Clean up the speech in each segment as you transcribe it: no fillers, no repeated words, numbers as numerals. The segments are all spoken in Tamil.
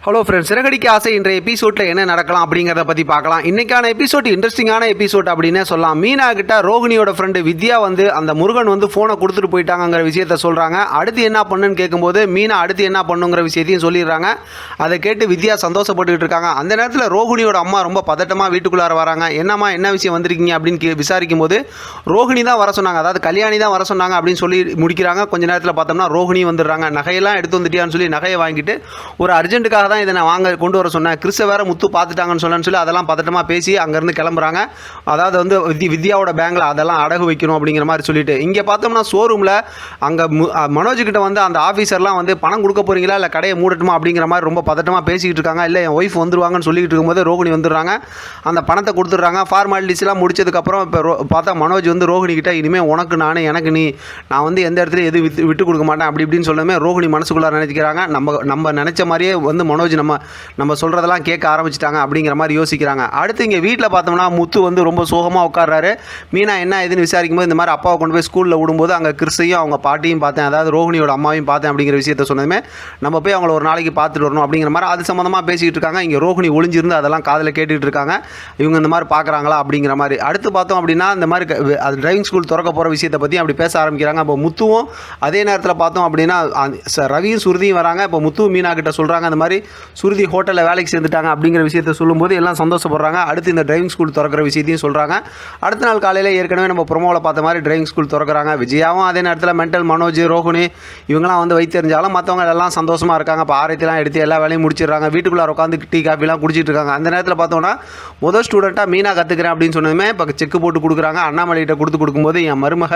ஹலோ ஃப்ரெண்ட்ஸ், சிறகடிக்க ஆசை இன்றைய எபிசோடில் என்ன நடக்கலாம் அப்படிங்கிறத பற்றி பார்க்கலாம். இன்றைக்கான எபிசோட் இன்ட்ரெஸ்டிங்கான எபிசோட் அப்படின்னே சொல்லலாம். மீனா கிட்ட ரோகிணியோட ஃப்ரெண்டு வித்யா வந்து அந்த முருகன் வந்து ஃபோனை கொடுத்துட்டு போயிட்டாங்கிற விஷயத்த சொல்கிறாங்க. அடுத்து என்ன பண்ணுன்னு கேட்கும்போது மீனா அடுத்து என்ன பண்ணுங்கிற விஷயத்தையும் சொல்லிடுறாங்க. அதை கேட்டு வித்யா சந்தோஷப்பட்டுக்கிட்டு இருக்காங்க. அந்த நேரத்தில் ரோகிணியோட அம்மா ரொம்ப பதட்டமாக வீட்டுக்குள்ளார வராங்க. என்னம்மா என்ன விஷயம் வந்திருக்கீங்க அப்படின்னு விசாரிக்கும் போது ரோகிணி தான் வர சொன்னாங்க, அதாவது கல்யாணி தான் வர சொன்னாங்க அப்படின்னு சொல்லி முடிக்கிறாங்க. கொஞ்ச நேரத்தில் பார்த்தோம்னா ரோகிணி வந்துடுறாங்க. நகையெல்லாம் எடுத்து வந்துட்டியான்னு சொல்லி நகையை வாங்கிட்டு ஒரு அர்ஜென்ட்டுக்காக தான் இதை நான் வாங்க கொண்டு வர சொன்னேன், கிறிஸை வேறு முத்து பார்த்துட்டாங்கன்னு சொல்லி அதெல்லாம் பதட்டமாக பேசி அங்கேருந்து கிளம்புறாங்க. அதாவது வந்து வித்யாவோட பேங்கில் அதெல்லாம் அடகு வைக்கணும் அப்படிங்கிற மாதிரி சொல்லிட்டு இங்கே பார்த்தோம்னா ஷோரூமில் அங்கே மனோஜ்கிட்ட வந்து அந்த ஆஃபீஸர்லாம் வந்து பணம் கொடுக்க போகிறீங்களா இல்லை கடையை மூடட்டுமா அப்படிங்கிற மாதிரி ரொம்ப பதட்டமாக பேசிக்கிட்டு இருக்காங்க. இல்லை என் ஒய்ஃப் வந்துருவாங்கன்னு சொல்லிக்கிட்டு இருக்கும்போது ரோகிணி வந்துடுறாங்க. அந்த பணத்தை கொடுத்துட்றாங்க. ஃபார்மாலிட்டிஸ்லாம் முடிச்சதுக்கப்புறம் இப்போ பார்த்தா மனோஜ் வந்து ரோகிணி கிட்ட இனிமேல் உனக்கு நானே எனக்கு நீ, நான் வந்து எந்த இடத்துல எது விட்டு கொடுக்க மாட்டேன் அப்படி இப்படின்னு சொல்லுமே ரோகிணி மனசுக்குள்ளார நினைக்கிறாங்க. நம்ம நினச்ச மாதிரியே வந்து மனோஜ் நம்ம சொல்கிறதெல்லாம் கேட்க ஆரம்பிச்சிட்டாங்க அப்படிங்கிற மாதிரி யோசிக்கிறாங்க. அடுத்து இங்கே வீட்டில் பார்த்தோம்னா முத்து வந்து ரொம்ப சோகமாக உட்கார்றாரு. மீனா என்ன இதுன்னு விசாரிக்கும்போது இந்த மாதிரி அப்பாவை கொண்டு போய் ஸ்கூலில் விடும்போது அங்கே கிறிஸையும் அவங்க பாட்டியும் பார்த்தேன், அதாவது ரோகிணியோட அம்மாவையும் பார்த்தேன் அப்படிங்கிற விஷயத்த சொன்னதுமே நம்ம போய் அவங்கள ஒரு நாளைக்கு பார்த்துட்டு வரணும் அப்படிங்கிற மாதிரி அது சம்மந்தமாக பேசிக்கிட்டு இருக்காங்க. இங்கே ரோகிணி ஒளிஞ்சிருந்து அதெல்லாம் காதில் கேட்டுக்கிட்டு இருக்காங்க. இவங்க இந்த மாதிரி பார்க்குறாங்களா அப்படிங்கிற மாதிரி. அடுத்து பார்த்தோம் அப்படின்னா இந்த மாதிரி அது டிரைவிங் ஸ்கூல் திறக்க போகிற விஷயத்தை பற்றி அப்படி பேச ஆரம்பிக்கிறாங்க. அப்போ முத்துவும் அதே நேரத்தில் பார்த்தோம் அப்படின்னா ரவியும் சுருதியும் வராங்க. இப்போ முத்து மீனா கிட்ட சொல்கிறாங்க அந்த மாதிரி சுருதி ஹோட்டலில் வேலைக்கு சேர்ந்துட்டாங்க அப்படிங்கிற விஷயத்த சொல்லும்போது எல்லாம் சந்தோஷப்படுறாங்க. அடுத்து இந்த டிரைவிங் ஸ்கூல் திறக்கிற விஷயத்தையும் சொல்கிறாங்க. அடுத்த நாள் காலையில் ஏற்கனவே நம்ம ப்ரோமோவில் பார்த்த மாதிரி டிரைவிங் ஸ்கூல் திறக்கிறாங்க. விஜயாவும் அதே நேரத்தில் மென்டல் மனோஜ் ரோகிணி இவங்களாம் வந்து வைத்தெறிஞ்சாலும் மற்றவங்க எல்லாம் சந்தோஷமாக இருக்காங்க. இப்போ ஆரத்திலாம் எடுத்து எல்லா வேலையும் முடிச்சிடுறாங்க. வீட்டுக்குள்ளே உட்காந்து டீ காஃபிலாம் குடிச்சிட்டு இருக்காங்க. அந்த நேரத்தில் பார்த்தோன்னா முதல் ஸ்டூடெண்ட்டாக மீனா கற்றுக்கிறேன் அப்படின்னு சொன்னதுமே இப்போ செக்கு போட்டு கொடுக்குறாங்க. அண்ணாமலைகிட்ட கொடுக்கும்போது என் மருமக,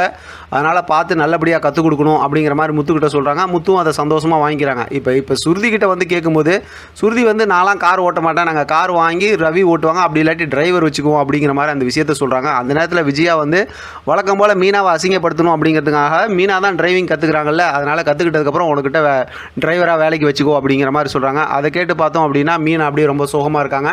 அதனால் பார்த்து நல்லபடியாக கற்றுக் கொடுக்கணும் அப்படிங்கிற மாதிரி முத்துக்கிட்ட சொல்கிறாங்க. முத்துவும் அதை சந்தோஷமாக வாங்கிக்கிறாங்க. இப்போ சுருதி கிட்ட வந்து கேட்கும்போது சுருதி வந்து நான்லாம் கார் ஓட்ட மாட்டேன், நாங்கள் கார் வாங்கி ரவி ஓட்டுவாங்க, அப்படி இல்லாட்டி டிரைவர் வச்சுக்குவோம் அப்படிங்கிற மாதிரி அந்த விஷயத்த சொல்கிறாங்க. அந்த நேரத்தில் விஜயா வந்து வழக்கம் போல் மீனாவை அசிங்கப்படுத்தணும் அப்படிங்கிறதுக்காக மீனா தான் டிரைவிங் கற்றுக்குறாங்கல்ல, அதனால் கற்றுக்கிட்டதுக்கப்புறம் உனக்கிட்ட டிரைவராக வேலைக்கு வச்சுக்கோ அப்படிங்கிற மாதிரி சொல்கிறாங்க. அதை கேட்டு பார்த்தோம் அப்படின்னா மீனா அப்படியே ரொம்ப சோகமாக இருக்காங்க.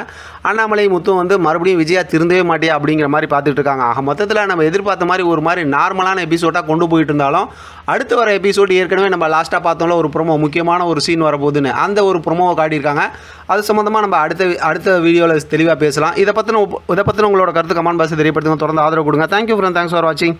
அண்ணாமலை முத்தும் வந்து மறுபடியும் விஜயா திருந்தவே மாட்டியா அப்படிங்கிற மாதிரி பார்த்துட்டு இருக்காங்க. ஆக மொத்தத்தில் நம்ம எதிர்பார்த்த மாதிரி ஒரு மாதிரி நார்மலான எபிசோடாக கொண்டு போயிட்டு இருந்தாலும் அடுத்து வர எபிசோடு ஏற்கனவே நம்ம லாஸ்ட்டாக பார்த்தோம்ல ஒரு ப்ரோமோ, முக்கியமான ஒரு சீன் வரப்போகுதுன்னு அந்த ஒரு ப்ரோமோவை காட்டியிருக்காங்க. அது சம்மந்தமாக நம்ம அடுத்த வீடியோவில் தெளிவாக பேசலாம். இதை பற்றின உங்களோட கருத்து கமெண்ட் பாக்ஸில் தெரியப்படுத்துங்க. தொடர்ந்து ஆதரவு கொடுங்க. தேங்க்யூ ஃப்ரெண்ட், தேங்க்ஸ் ஃபார் வாட்சிங்.